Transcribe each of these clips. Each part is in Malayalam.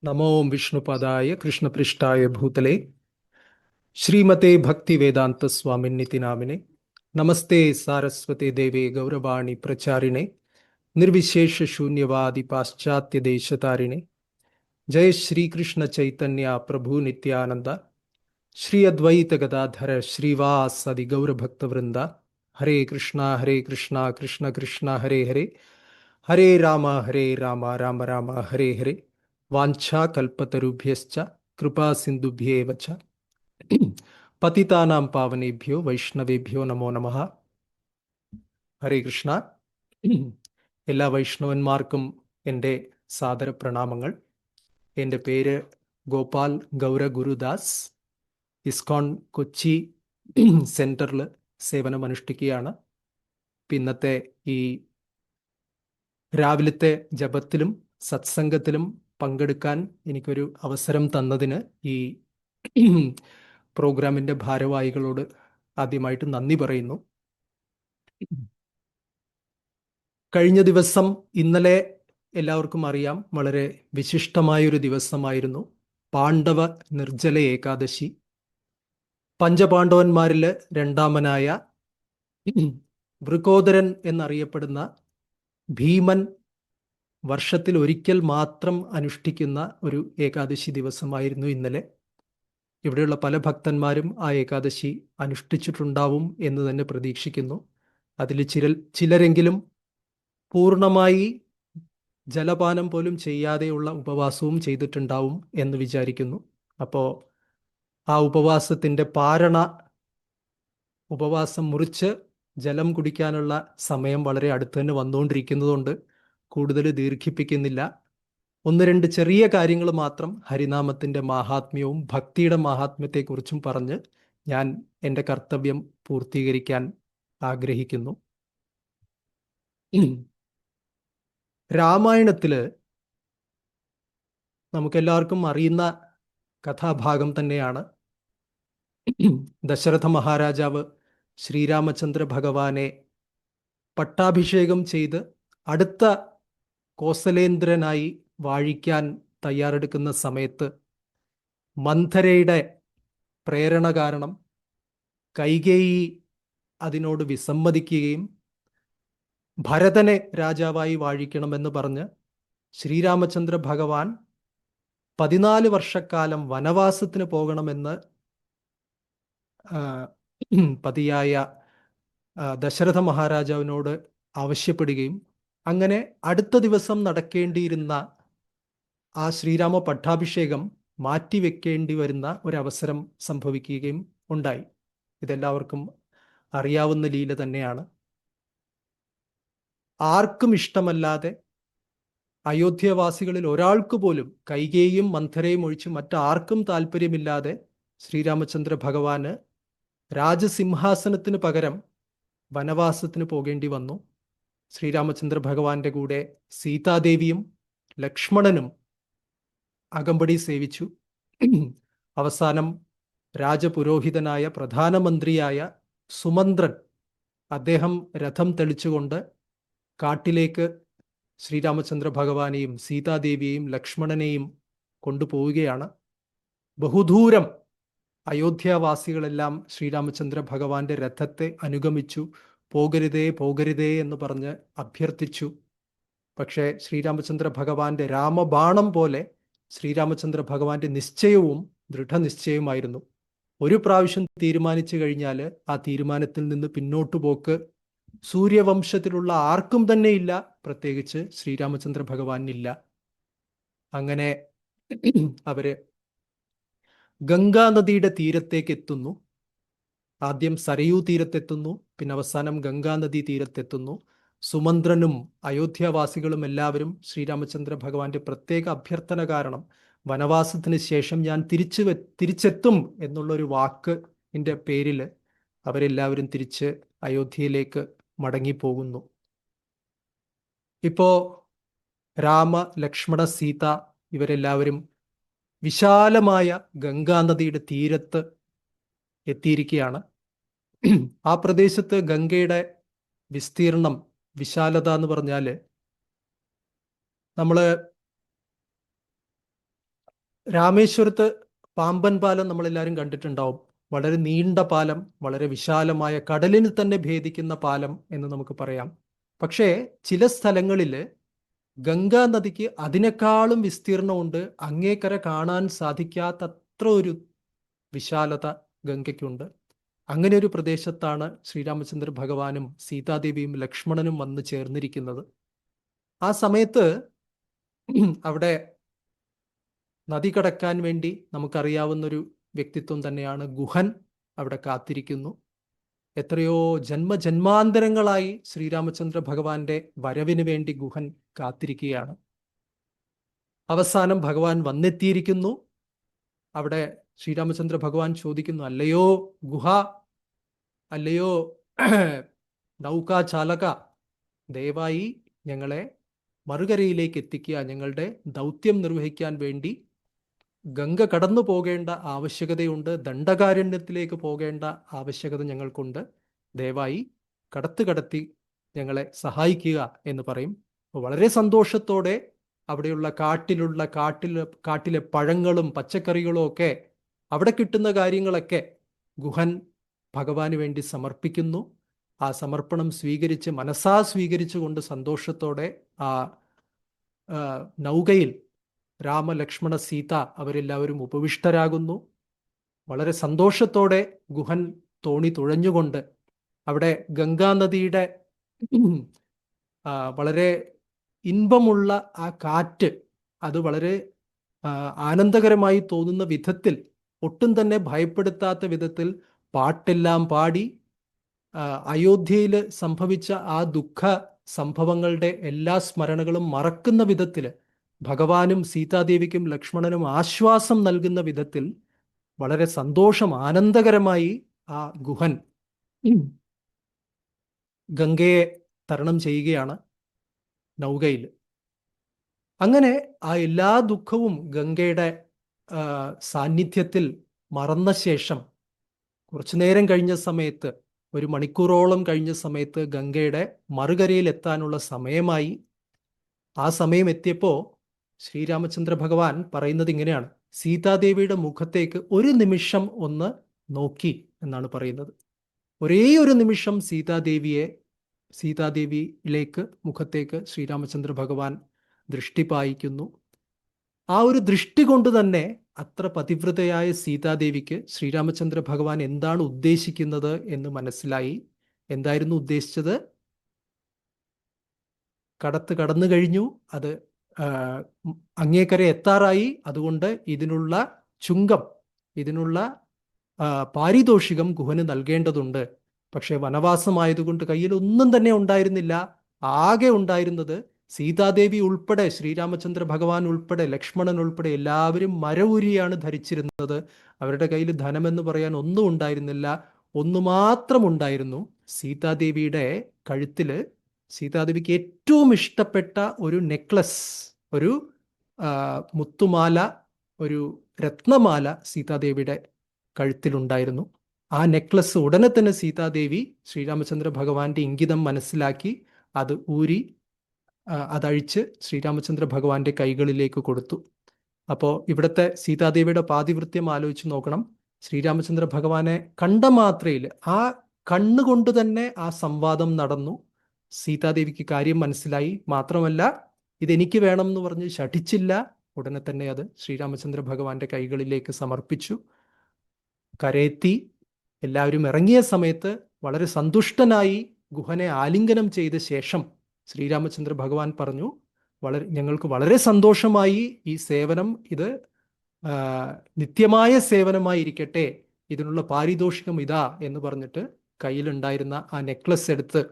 നമോ വിഷ്ണുപദായ കൃഷ്ണപൃഷ്ഠായ ഭൂതലേ ശ്രീമതേ ഭക്തി വേദാന്ത സ്വാമിന്നിതി നാമിനെ നമസ്തേ സാരസ്വതേ ദേവേ ഗൗരവാണി പ്രചാരിണേ നിർവിശേഷ ശൂന്യവാദി പാശ്ചാത്യ ദേശതാരിണേ ജയ ശ്രീകൃഷ്ണ ചൈതന്യ പ്രഭു നിത്യാനന്ദ ശ്രീ അദ്വൈത ഗദാധര ശ്രീവാസദി ഗൗരഭക്തവൃന്ദ ഹരേ കൃഷ്ണ കൃഷ്ണ കൃഷ്ണ ഹരേ ഹരേ ഹരേ രാമ രാമ രാമ ഹരേ ഹരേ വാഞ്ചാകൽപതരുഭ്യശ്ച കൃപാസിന്ധുഭ്യേവ ച പതിതാനാം പാവനേഭ്യോ വൈഷ്ണവേഭ്യോ നമോ നമഃ. ഹരേ കൃഷ്ണ. എല്ലാ വൈഷ്ണവന്മാർക്കും എൻ്റെ സാദര പ്രണാമങ്ങൾ. എൻ്റെ പേര് ഗോപാൽ ഗൗര ഗുരുദാസ്. ഇസ്കോൺ കൊച്ചി സെൻറ്ററിൽ സേവനമനുഷ്ഠിക്കുകയാണ്. ഇന്നത്തെ ഈ രാവിലത്തെ ജപത്തിലും സത്സംഗത്തിലും പങ്കെടുക്കാൻ എനിക്കൊരു അവസരം തന്നതിന് ഈ പ്രോഗ്രാമിൻ്റെ ഭാരവാഹികളോട് ആദ്യമായിട്ട് നന്ദി പറയുന്നു. കഴിഞ്ഞ ദിവസം, ഇന്നലെ എല്ലാവർക്കും അറിയാം, വളരെ വിശിഷ്ടമായൊരു ദിവസമായിരുന്നു പാണ്ഡവ നിർജ്ജല ഏകാദശി. പഞ്ചപാണ്ഡവന്മാരിൽ രണ്ടാമനായ വൃകോദരൻ എന്നറിയപ്പെടുന്ന ഭീമൻ വർഷത്തിൽ ഒരിക്കൽ മാത്രം അനുഷ്ഠിക്കുന്ന ഒരു ഏകാദശി ദിവസമായിരുന്നു ഇന്നലെ. ഇവിടെയുള്ള പല ഭക്തന്മാരും ആ ഏകാദശി അനുഷ്ഠിച്ചിട്ടുണ്ടാവും എന്ന് തന്നെ പ്രതീക്ഷിക്കുന്നു. അതിൽ ചിലരെങ്കിലും പൂർണ്ണമായി ജലപാനം പോലും ചെയ്യാതെയുള്ള ഉപവാസവും ചെയ്തിട്ടുണ്ടാവും എന്ന് വിചാരിക്കുന്നു. അപ്പോൾ ആ ഉപവാസത്തിൻ്റെ ഉപവാസം മുറിച്ച് ജലം കുടിക്കാനുള്ള സമയം വളരെ അടുത്ത് തന്നെ വന്നുകൊണ്ടിരിക്കുന്നതുകൊണ്ട് കൂടുതൽ ദീർഘിപ്പിക്കുന്നില്ല. ഒന്ന് രണ്ട് ചെറിയ കാര്യങ്ങൾ മാത്രം ഹരിനാമത്തിൻ്റെ മാഹാത്മ്യവും ഭക്തിയുടെ മാഹാത്മ്യത്തെക്കുറിച്ചും പറഞ്ഞ് ഞാൻ എൻ്റെ കർത്തവ്യം പൂർത്തീകരിക്കാൻ ആഗ്രഹിക്കുന്നു. രാമായണത്തില് നമുക്കെല്ലാവർക്കും അറിയുന്ന കഥാഭാഗം തന്നെയാണ്. ദശരഥ മഹാരാജാവ് ശ്രീരാമചന്ദ്ര ഭഗവാനെ പട്ടാഭിഷേകം ചെയ്ത് അടുത്ത കോസലേന്ദ്രനായി വാഴിക്കാൻ തയ്യാറെടുക്കുന്ന സമയത്ത് മന്ധരയുടെ പ്രേരണ കാരണം കൈകേയി അതിനോട് വിസമ്മതിക്കുകയും ഭരതനെ രാജാവായി വാഴിക്കണമെന്ന് പറഞ്ഞ് ശ്രീരാമചന്ദ്ര ഭഗവാൻ 14 വർഷക്കാലം വനവാസത്തിന് പോകണമെന്ന് പതിയായ ദശരഥ മഹാരാജാവിനോട് ആവശ്യപ്പെടുകയും അങ്ങനെ അടുത്ത ദിവസം നടക്കേണ്ടിയിരുന്ന ആ ശ്രീരാമ പട്ടാഭിഷേകം മാറ്റിവെക്കേണ്ടി വരുന്ന ഒരവസരം സംഭവിക്കുകയും ഉണ്ടായി. ഇതെല്ലാവർക്കും അറിയാവുന്ന ലീല തന്നെയാണ്. ആർക്കും ഇഷ്ടമല്ലാതെ, അയോധ്യവാസികളിൽ ഒരാൾക്ക് പോലും, കൈകേയും മന്ധരയും ഒഴിച്ച് മറ്റാർക്കും താല്പര്യമില്ലാതെ ശ്രീരാമചന്ദ്ര ഭഗവാന് രാജസിംഹാസനത്തിന് പകരം വനവാസത്തിന് പോകേണ്ടി വന്നു. ശ്രീരാമചന്ദ്ര ഭഗവാന്റെ കൂടെ സീതാദേവിയും ലക്ഷ്മണനും അകമ്പടി സേവിച്ചു. അവസാനം രാജപുരോഹിതനായ പ്രധാനമന്ത്രിയായ സുമന്ത്രൻ, അദ്ദേഹം രഥം തെളിച്ചുകൊണ്ട് കാട്ടിലേക്ക് ശ്രീരാമചന്ദ്ര ഭഗവാനെയും സീതാദേവിയെയും ലക്ഷ്മണനെയും കൊണ്ടുപോവുകയാണ്. ബഹുദൂരം അയോധ്യാവാസികളെല്ലാം ശ്രീരാമചന്ദ്ര ഭഗവാന്റെ രഥത്തെ അനുഗമിച്ചു. പോകരുതേ പോകരുതേ എന്ന് പറഞ്ഞ് അഭ്യർത്ഥിച്ചു. പക്ഷേ ശ്രീരാമചന്ദ്ര ഭഗവാന്റെ രാമബാണം പോലെ ശ്രീരാമചന്ദ്ര ഭഗവാന്റെ നിശ്ചയവും ദൃഢനിശ്ചയമായിരുന്നു. ഒരു പ്രാവശ്യം തീരുമാനിച്ചു കഴിഞ്ഞാൽ ആ തീരുമാനത്തിൽ നിന്ന് പിന്നോട്ടു പോക്ക് സൂര്യവംശത്തിലുള്ള ആർക്കും തന്നെ ഇല്ല, പ്രത്യേകിച്ച് ശ്രീരാമചന്ദ്ര ഭഗവാനില്ല. അങ്ങനെ അവര് ഗംഗാനദിയുടെ തീരത്തേക്ക് എത്തുന്നു. ആദ്യം സരയൂ തീരത്തെത്തുന്നു, പിന്നെ അവസാനം ഗംഗാനദി തീരത്തെത്തുന്നു. സുമന്ത്രനും അയോധ്യാവാസികളും എല്ലാവരും ശ്രീരാമചന്ദ്ര ഭഗവാന്റെ പ്രത്യേക അഭ്യർത്ഥന കാരണം വനവാസത്തിന് ശേഷം ഞാൻ തിരിച്ചെത്തും എന്നുള്ളൊരു വാക്കിൻ്റെ പേരിൽ അവരെല്ലാവരും തിരിച്ച് അയോധ്യയിലേക്ക് മടങ്ങിപ്പോകുന്നു. ഇപ്പോ രാമ, ലക്ഷ്മണ, സീത ഇവരെല്ലാവരും വിശാലമായ ഗംഗാനദിയുടെ തീരത്ത് എത്തിയിരിക്കുകയാണ്. ആ പ്രദേശത്ത് ഗംഗയുടെ വിസ്തീർണം, വിശാലത എന്ന് പറഞ്ഞാൽ നമ്മൾ രാമേശ്വരത്ത് പാമ്പൻ പാലം നമ്മളെല്ലാവരും കണ്ടിട്ടുണ്ടാവും. വളരെ നീണ്ട പാലം, വളരെ വിശാലമായ, കടലിന് തന്നെ ഭേദിക്കുന്ന പാലം എന്ന് നമുക്ക് പറയാം. പക്ഷേ ചില സ്ഥലങ്ങളിൽ ഗംഗാ നദിക്ക് അതിനേക്കാളും വിസ്തീർണമുണ്ട്. അങ്ങേക്കര കാണാൻ സാധിക്കാത്തത്ര ഒരു വിശാലത ഗംഗയ്ക്കുണ്ട്. അങ്ങനെ ഒരു പ്രദേശത്താണ് ശ്രീരാമചന്ദ്ര ഭഗവാനും സീതാദേവിയും ലക്ഷ്മണനും വന്ന് ചേർന്നിരിക്കുന്നത്. ആ സമയത്ത് അവിടെ നദി കടക്കാൻ വേണ്ടി നമുക്കറിയാവുന്നൊരു വ്യക്തിത്വം തന്നെയാണ് ഗുഹൻ. അവിടെ കാത്തിരിക്കുന്നു. എത്രയോ ജന്മജന്മാന്തരങ്ങളായി ശ്രീരാമചന്ദ്ര ഭഗവാന്റെ വരവിന് വേണ്ടി ഗുഹൻ കാത്തിരിക്കുകയാണ്. അവസാനം ഭഗവാൻ വന്നെത്തിയിരിക്കുന്നു. അവിടെ ശ്രീരാമചന്ദ്ര ഭഗവാൻ ചോദിക്കുന്നു, അല്ലയോ ഗുഹ, അല്ലയോ നൗകാ ചാലക, ദയവായി ഞങ്ങളെ മറുകരയിലേക്ക് എത്തിക്കുക. ഞങ്ങളുടെ ദൗത്യം നിർവഹിക്കാൻ വേണ്ടി ഗംഗ കടന്നു പോകേണ്ട ആവശ്യകതയുണ്ട്. ദണ്ഡകാരണ്യത്തിലേക്ക് പോകേണ്ട ആവശ്യകത ഞങ്ങൾക്കുണ്ട്. ദയവായി കടത്തി ഞങ്ങളെ സഹായിക്കുക എന്ന് പറയും. വളരെ സന്തോഷത്തോടെ അവിടെയുള്ള കാട്ടിലെ പഴങ്ങളും പച്ചക്കറികളും ഒക്കെ, അവിടെ കിട്ടുന്ന കാര്യങ്ങളൊക്കെ ഗുഹൻ ഭഗവാന് വേണ്ടി സമർപ്പിക്കുന്നു. ആ സമർപ്പണം സ്വീകരിച്ച്, മനസ്സാ സ്വീകരിച്ചുകൊണ്ട് സന്തോഷത്തോടെ ആ നൗകയിൽ രാമ, ലക്ഷ്മണ, സീത അവരെല്ലാവരും ഉപവിഷ്ടരാകുന്നു. വളരെ സന്തോഷത്തോടെ ഗുഹൻ തോണി തുഴഞ്ഞുകൊണ്ട് അവിടെ ഗംഗാനദിയുടെ വളരെ ഇൻപമുള്ള ആ കാറ്റ്, അത് വളരെ ആനന്ദകരമായി തോന്നുന്ന വിധത്തിൽ, ഒട്ടും തന്നെ ഭയപ്പെടുത്താത്ത വിധത്തിൽ പാട്ടെല്ലാം പാടി അയോധ്യയിൽ സംഭവിച്ച ആ ദുഃഖ സംഭവങ്ങളുടെ എല്ലാ സ്മരണകളും മറക്കുന്ന വിധത്തിൽ, ഭഗവാനും സീതാദേവിക്കും ലക്ഷ്മണനും ആശ്വാസം നൽകുന്ന വിധത്തിൽ വളരെ സന്തോഷം, ആനന്ദകരമായി ആ ഗുഹൻ ഗംഗയെ തരണം ചെയ്യുകയാണ് നൗകയിൽ. അങ്ങനെ ആ എല്ലാ ദുഃഖവും ഗംഗയുടെ സാന്നിധ്യത്തിൽ മറന്ന ശേഷം കുറച്ചു നേരം കഴിഞ്ഞ സമയത്ത്, ഒരു മണിക്കൂറോളം കഴിഞ്ഞ സമയത്ത് ഗംഗയുടെ മറുകരയിൽ എത്താനുള്ള സമയമായി. ആ സമയം എത്തിയപ്പോൾ ശ്രീരാമചന്ദ്ര ഭഗവാൻ പറയുന്നത് ഇങ്ങനെയാണ്: സീതാദേവിയുടെ മുഖത്തേക്ക് ഒരു നിമിഷം ഒന്ന് നോക്കി എന്നാണ് പറയുന്നത്. ഒരേ ഒരു നിമിഷം സീതാദേവിയിലേക്ക്, മുഖത്തേക്ക് ശ്രീരാമചന്ദ്ര ഭഗവാൻ ദൃഷ്ടി പായിക്കുന്നു. ആ ഒരു ദൃഷ്ടി കൊണ്ട് തന്നെ അത്ര പതിവ്രതയായ സീതാദേവിക്ക് ശ്രീരാമചന്ദ്ര ഭഗവാൻ എന്താണ് ഉദ്ദേശിക്കുന്നത് എന്ന് മനസ്സിലായി. എന്തായിരുന്നു ഉദ്ദേശിച്ചത്? കടന്നു കഴിഞ്ഞു, അത് അങ്ങേക്കര എത്താറായി. അതുകൊണ്ട് ഇതിനുള്ള ചുങ്കം, ഇതിനുള്ള പാരിതോഷികം ഗുഹന് നൽകേണ്ടതുണ്ട്. പക്ഷെ വനവാസമായതുകൊണ്ട് കയ്യിൽ ഒന്നും തന്നെ ഉണ്ടായിരുന്നില്ല. ആകെ ഉണ്ടായിരുന്നത് സീതാദേവി ഉൾപ്പെടെ, ശ്രീരാമചന്ദ്ര ഭഗവാൻ ഉൾപ്പെടെ, ലക്ഷ്മണൻ ഉൾപ്പെടെ എല്ലാവരും മരവുരിയാണ് ധരിച്ചിരുന്നത്. അവരുടെ കയ്യിൽ ധനമെന്ന് പറയാൻ ഒന്നും ഉണ്ടായിരുന്നില്ല. ഒന്നു മാത്രം ഉണ്ടായിരുന്നു. സീതാദേവിയുടെ കഴുത്തിൽ, സീതാദേവിക്ക് ഏറ്റവും ഇഷ്ടപ്പെട്ട ഒരു നെക്ലസ്, ഒരു മുത്തുമാല, ഒരു രത്നമാല സീതാദേവിയുടെ കഴുത്തിലുണ്ടായിരുന്നു. ആ നെക്ലസ് ഉടനെ തന്നെ സീതാദേവി ശ്രീരാമചന്ദ്ര ഭഗവാന്റെ ഇംഗിതം മനസ്സിലാക്കി അത് ഊരി, അതഴിച്ച് ശ്രീരാമചന്ദ്ര ഭഗവാന്റെ കൈകളിലേക്ക് കൊടുത്തു. അപ്പോൾ ഇവിടുത്തെ സീതാദേവിയുടെ പാതിവൃത്യം ആലോചിച്ച് നോക്കണം. ശ്രീരാമചന്ദ്ര ഭഗവാനെ കണ്ട മാത്രയിൽ, ആ കണ്ണുകൊണ്ട് തന്നെ ആ സംവാദം നടന്നു. സീതാദേവിക്ക് കാര്യം മനസ്സിലായി. മാത്രമല്ല, ഇതെനിക്ക് വേണം എന്ന് പറഞ്ഞ് ശഠിച്ചില്ല. ഉടനെ തന്നെ അത് ശ്രീരാമചന്ദ്ര ഭഗവാന്റെ കൈകളിലേക്ക് സമർപ്പിച്ചു. കരയെത്തി. എല്ലാവരും ഇറങ്ങിയ സമയത്ത് വളരെ സന്തുഷ്ടനായി ഗുഹനെ ആലിംഗനം ചെയ്ത ശേഷം ശ്രീരാമചന്ദ്ര ഭഗവാൻ പറഞ്ഞു, ഞങ്ങൾക്ക് വളരെ സന്തോഷമായി ഈ സേവനം, ഇത് നിത്യമായ സേവനമായിരിക്കട്ടെ, ഇതിനുള്ള പാരിതോഷികം ഇതാ എന്ന് പറഞ്ഞിട്ട് കയ്യിലുണ്ടായിരുന്ന ആ നെക്ലസ് എടുത്ത്,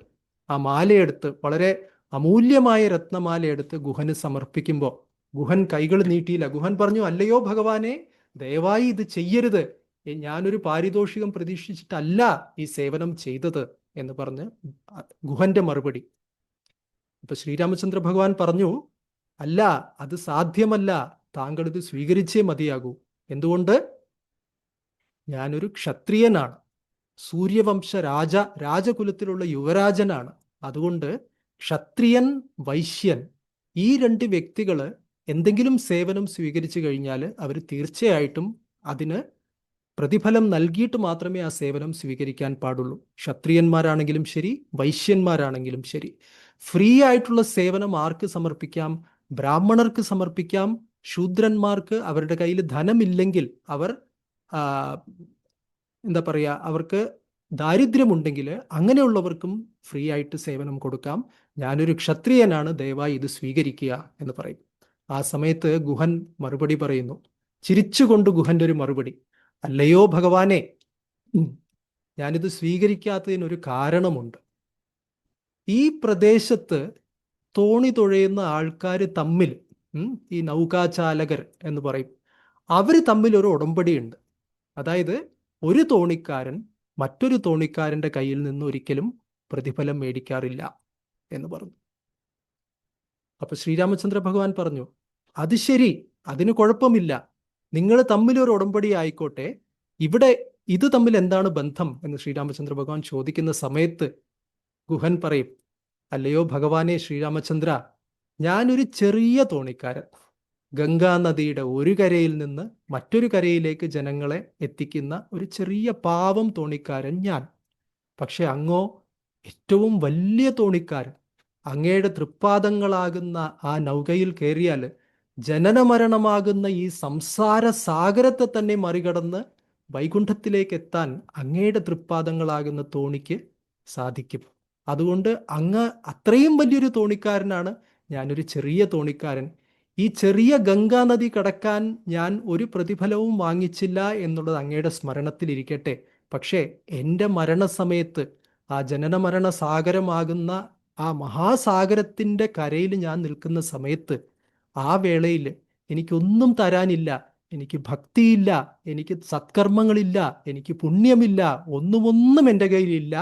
ആ മാലയെടുത്ത്, വളരെ അമൂല്യമായ രത്നമാലയെടുത്ത് ഗുഹന് സമർപ്പിക്കുമ്പോൾ ഗുഹൻ കൈകൾ നീട്ടിയില്ല. ഗുഹൻ പറഞ്ഞു, അല്ലയോ ഭഗവാനെ, ദയവായി ഇത് ചെയ്യരുത്, ഞാനൊരു പാരിതോഷികം പ്രതീക്ഷിച്ചിട്ടല്ല ഈ സേവനം ചെയ്തത് എന്ന് പറഞ്ഞ് ഗുഹന്റെ മറുപടി. ഇപ്പൊ ശ്രീരാമചന്ദ്ര ഭഗവാൻ പറഞ്ഞു, അല്ല, അത് സാധ്യമല്ല, താങ്കൾ ഇത് സ്വീകരിച്ചേ മതിയാകൂ. എന്തുകൊണ്ട്? ഞാനൊരു ക്ഷത്രിയനാണ്, സൂര്യവംശ രാജകുലത്തിലുള്ള യുവരാജനാണ്. അതുകൊണ്ട് ക്ഷത്രിയൻ, വൈശ്യൻ, ഈ രണ്ട് വ്യക്തികള് എന്തെങ്കിലും സേവനം സ്വീകരിച്ചു കഴിഞ്ഞാൽ അവർ തീർച്ചയായിട്ടും അതിന് പ്രതിഫലം നൽകിയിട്ട് മാത്രമേ ആ സേവനം സ്വീകരിക്കാൻ പാടുള്ളൂ. ക്ഷത്രിയന്മാരാണെങ്കിലും ശരി, വൈശ്യന്മാരാണെങ്കിലും ശരി. ഫ്രീ ആയിട്ടുള്ള സേവനം ആർക്ക് സമർപ്പിക്കാം? ബ്രാഹ്മണർക്ക് സമർപ്പിക്കാം. ശൂദ്രന്മാർക്ക് അവരുടെ കയ്യിൽ ധനമില്ലെങ്കിൽ, അവർ എന്താ പറയുക, അവർക്ക് ദാരിദ്ര്യമുണ്ടെങ്കിൽ അങ്ങനെയുള്ളവർക്കും ഫ്രീ ആയിട്ട് സേവനം കൊടുക്കാം. ഞാനൊരു ക്ഷത്രിയനാണ്, ദയവായി ഇത് സ്വീകരിക്കുക എന്ന് പറയും. ആ സമയത്ത് ഗുഹൻ മറുപടി പറയുന്നു, ചിരിച്ചുകൊണ്ട് ഗുഹന്റെ ഒരു മറുപടി, അല്ലയോ ഭഗവാനെ, ഞാനിത് സ്വീകരിക്കാത്തതിനൊരു കാരണമുണ്ട്. ഈ പ്രദേശത്ത് തോണി തുഴയുന്ന ആൾക്കാർ തമ്മിൽ, ഈ നൗകാചാലകർ എന്ന് പറയും, അവർ തമ്മിൽ ഒരു ഉടമ്പടിയുണ്ട്. അതായത് ഒരു തോണിക്കാരൻ മറ്റൊരു തോണിക്കാരൻ്റെ കയ്യിൽ നിന്ന് ഒരിക്കലും പ്രതിഫലം മേടിക്കാറില്ല എന്ന് പറഞ്ഞു. അപ്പൊ ശ്രീരാമചന്ദ്ര ഭഗവാൻ പറഞ്ഞു, അത് ശരി, അതിന് കുഴപ്പമില്ല, നിങ്ങൾ തമ്മിൽ ഒരു ഉടമ്പടി ആയിക്കോട്ടെ, ഇവിടെ ഇത് തമ്മിൽ എന്താണ് ബന്ധം എന്ന് ശ്രീരാമചന്ദ്ര ഭഗവാൻ ചോദിക്കുന്ന സമയത്ത് ഗുഹൻ പറയും, അല്ലയോ ഭഗവാനെ ശ്രീരാമചന്ദ്ര, ഞാനൊരു ചെറിയ തോണിക്കാരൻ, ഗംഗാനദിയുടെ ഒരു കരയിൽ നിന്ന് മറ്റൊരു കരയിലേക്ക് ജനങ്ങളെ എത്തിക്കുന്ന ഒരു ചെറിയ പാവം തോണിക്കാരൻ ഞാൻ. പക്ഷെ അങ്ങോ ഏറ്റവും വലിയ തോണിക്കാരൻ. അങ്ങയുടെ തൃപ്പാദങ്ങളാകുന്ന ആ നൗകയിൽ കയറിയാൽ ജനനമരണമാകുന്ന ഈ സംസാര സാഗരത്തെ തന്നെ മറികടന്ന് വൈകുണ്ഠത്തിലേക്ക് എത്താൻ അങ്ങയുടെ തൃപ്പാദങ്ങളാകുന്ന തോണിക്ക് സാധിക്കും. അതുകൊണ്ട് അങ്ങ് അത്രയും വലിയൊരു തോണിക്കാരനാണ്, ഞാനൊരു ചെറിയ തോണിക്കാരൻ. ഈ ചെറിയ ഗംഗാനദി കടക്കാൻ ഞാൻ ഒരു പ്രതിഫലവും വാങ്ങിച്ചില്ല എന്നുള്ളത് അങ്ങയുടെ സ്മരണത്തിലിരിക്കട്ടെ. പക്ഷേ എൻ്റെ മരണസമയത്ത് ആ ജനന മരണ സാഗരമാകുന്ന ആ മഹാസാഗരത്തിൻ്റെ കരയിൽ ഞാൻ നിൽക്കുന്ന സമയത്ത്, ആ വേളയിൽ എനിക്കൊന്നും തരാനില്ല, എനിക്ക് ഭക്തിയില്ല, എനിക്ക് സത്കർമ്മങ്ങളില്ല, എനിക്ക് പുണ്യമില്ല, ഒന്നുമൊന്നും എൻ്റെ കയ്യിലില്ല.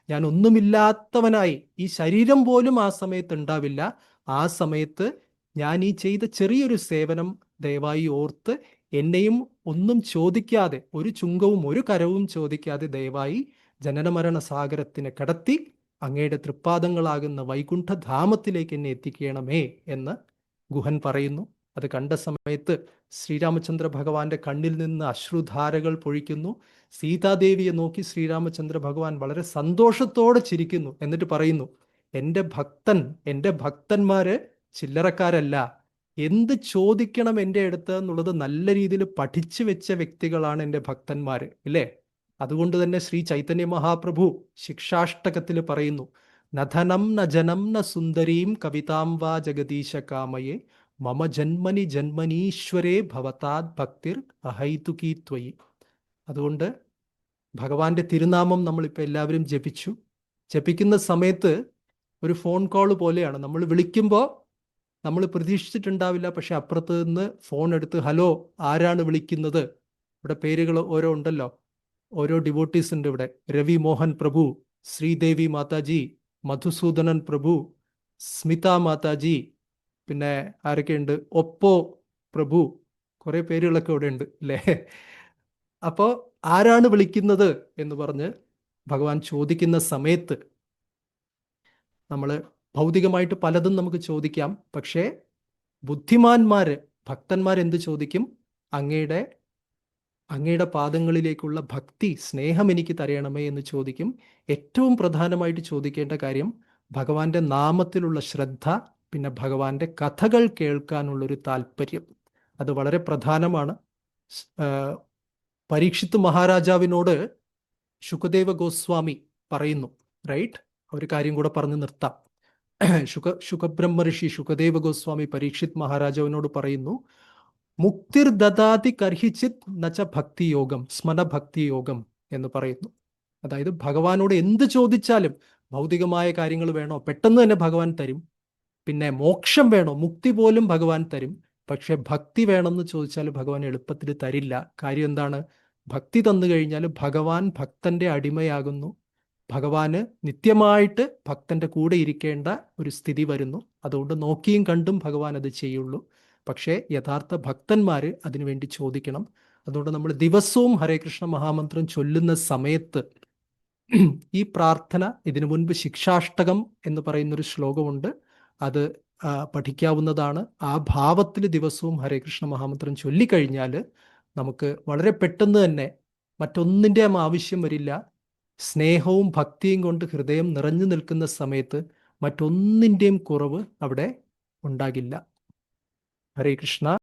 ഞാൻ ഒന്നുമില്ലാത്തവനായി, ഈ ശരീരം പോലും ആ സമയത്ത് ഉണ്ടാവില്ല. ആ സമയത്ത് ഞാൻ ഈ ചെയ്ത ചെറിയൊരു സേവനം ദയവായി ഓർത്ത് എന്നെയും ഒന്നും ചോദിക്കാതെ, ഒരു ചുങ്കവും ഒരു കരവും ചോദിക്കാതെ ദയവായി ജനനമരണ സാഗരത്തിനെ കടത്തി അങ്ങയുടെ തൃപ്പാദങ്ങളാകുന്ന വൈകുണ്ഠധാമത്തിലേക്ക് എന്നെ എത്തിക്കണമേ എന്ന് ഗുഹൻ പറയുന്നു. അത് കണ്ട സമയത്ത് ശ്രീരാമചന്ദ്ര ഭഗവാന്റെ കണ്ണിൽ നിന്ന് അശ്രുധാരകൾ പൊഴിക്കുന്നു. സീതാദേവിയെ നോക്കി ശ്രീരാമചന്ദ്ര ഭഗവാൻ വളരെ സന്തോഷത്തോടെ ചിരിക്കുന്നു. എന്നിട്ട് പറയുന്നു, എൻ്റെ ഭക്തന്മാര് ചില്ലറക്കാരല്ല, എന്ത് ചോദിക്കണം എൻ്റെ അടുത്ത് എന്നുള്ളത് നല്ല രീതിയിൽ പഠിച്ചു വെച്ച വ്യക്തികളാണ് എൻ്റെ ഭക്തന്മാര്, ഇല്ലേ? അതുകൊണ്ട് തന്നെ ശ്രീ ചൈതന്യ മഹാപ്രഭു ശിക്ഷാഷ്ടകത്തിൽ പറയുന്നു, നധനം ന ജനം ന സുന്ദരീം കവിതാം വാ ജഗദീശ കാമയെ മമ ജന്മനി ജന്മനീശ്വരേ ഭവതാത് ഭക്തിർ അഹൈതുകീ ത്വയി. അതുകൊണ്ട് ഭഗവാന്റെ തിരുനാമം നമ്മളിപ്പോൾ എല്ലാവരും ജപിക്കുന്ന സമയത്ത് ഒരു ഫോൺ കോൾ പോലെയാണ്. നമ്മൾ വിളിക്കുമ്പോൾ നമ്മൾ പ്രതീക്ഷിച്ചിട്ടുണ്ടാവില്ല, പക്ഷെ അപ്പുറത്ത് നിന്ന് ഫോൺ എടുത്ത്, ഹലോ, ആരാണ് വിളിക്കുന്നത്? ഇവിടെ പേരുകൾ ഓരോ ഉണ്ടല്ലോ, ഓരോ ഡിവോട്ടീസ് ഉണ്ട് ഇവിടെ. രവി മോഹൻ പ്രഭു, ശ്രീദേവി മാതാജി, മധുസൂദനൻ പ്രഭു, സ്മിത മാതാജി, പിന്നെ ആരൊക്കെയുണ്ട്, ഒപ്പോ പ്രഭു, കുറെ പേരുകളൊക്കെ ഇവിടെ ഉണ്ട് അല്ലേ? അപ്പോൾ ആരാണ് വിളിക്കുന്നത് എന്ന് പറഞ്ഞ് ഭഗവാൻ ചോദിക്കുന്ന സമയത്ത് നമ്മൾ ഭൗതികമായിട്ട് പലതും നമുക്ക് ചോദിക്കാം. പക്ഷേ ബുദ്ധിമാന്മാര്, ഭക്തന്മാരെന്ത് ചോദിക്കും? അങ്ങയുടെ പാദങ്ങളിലേക്കുള്ള ഭക്തി, സ്നേഹം എനിക്ക് തരയണമേ എന്ന് ചോദിക്കും. ഏറ്റവും പ്രധാനമായിട്ട് ചോദിക്കേണ്ട കാര്യം ഭഗവാന്റെ നാമത്തിലുള്ള ശ്രദ്ധ, പിന്നെ ഭഗവാന്റെ കഥകൾ കേൾക്കാനുള്ളൊരു താല്പര്യം. അത് വളരെ പ്രധാനമാണ്. പരീക്ഷിത്ത് മഹാരാജാവിനോട് ശുകദേവ ഗോസ്വാമി പറയുന്നു, റൈറ്റ്? ഒരു കാര്യം കൂടെ പറഞ്ഞു നിർത്താം. ശുകബ്രഹ്മ ശുകദേവ ഗോസ്വാമി പരീക്ഷിത് മഹാരാജാവിനോട് പറയുന്നു, മുക്തിർ ദദാതി കർഹിച്ചിത് നച്ച ഭക്തി യോഗം സ്മന ഭക്തി യോഗം എന്ന് പറയുന്നു. അതായത് ഭഗവാനോട് എന്ത് ചോദിച്ചാലും, ഭൗതികമായ കാര്യങ്ങൾ വേണോ, പെട്ടെന്ന് തന്നെ ഭഗവാൻ തരും. പിന്നെ മോക്ഷം വേണോ, മുക്തി പോലും ഭഗവാൻ തരും. പക്ഷെ ഭക്തി വേണമെന്ന് ചോദിച്ചാൽ ഭഗവാൻ എളുപ്പത്തിൽ തരില്ല. കാര്യം എന്താണ്? ഭക്തി തന്നു കഴിഞ്ഞാൽ ഭഗവാൻ ഭക്തന്റെ അടിമയാകുന്നു. ഭഗവാന് നിത്യമായിട്ട് ഭക്തന്റെ കൂടെ ഇരിക്കേണ്ട ഒരു സ്ഥിതി വരുന്നു. അതുകൊണ്ട് നോക്കിയും കണ്ടും ഭഗവാൻ അത് ചെയ്യുള്ളൂ. പക്ഷേ യഥാർത്ഥ ഭക്തന്മാർ അതിനുവേണ്ടി ചോദിക്കണം. അതുകൊണ്ട് നമ്മൾ ദിവസവും ഹരേ കൃഷ്ണ മഹാമന്ത്രം ചൊല്ലുന്ന സമയത്ത് ഈ പ്രാർത്ഥന, ഇതിനു മുൻപ് ശിക്ഷാഷ്ടകം എന്ന് പറയുന്നൊരു ശ്ലോകമുണ്ട്, അത് പഠിക്കാവുന്നതാണ്. ആ ഭാവത്തിൽ ദിവസവും ഹരേ കൃഷ്ണ മഹാമന്ത്രം ചൊല്ലിക്കഴിഞ്ഞാൽ നമുക്ക് വളരെ പെട്ടെന്ന് തന്നെ മറ്റൊന്നിൻ്റെയും ആവശ്യം വരില്ല. സ്നേഹവും ഭക്തിയും കൊണ്ട് ഹൃദയം നിറഞ്ഞു നിൽക്കുന്ന സമയത്ത് മറ്റൊന്നിൻ്റെയും കുറവ് അവിടെ ഉണ്ടാകില്ല. ഹരേ കൃഷ്ണ.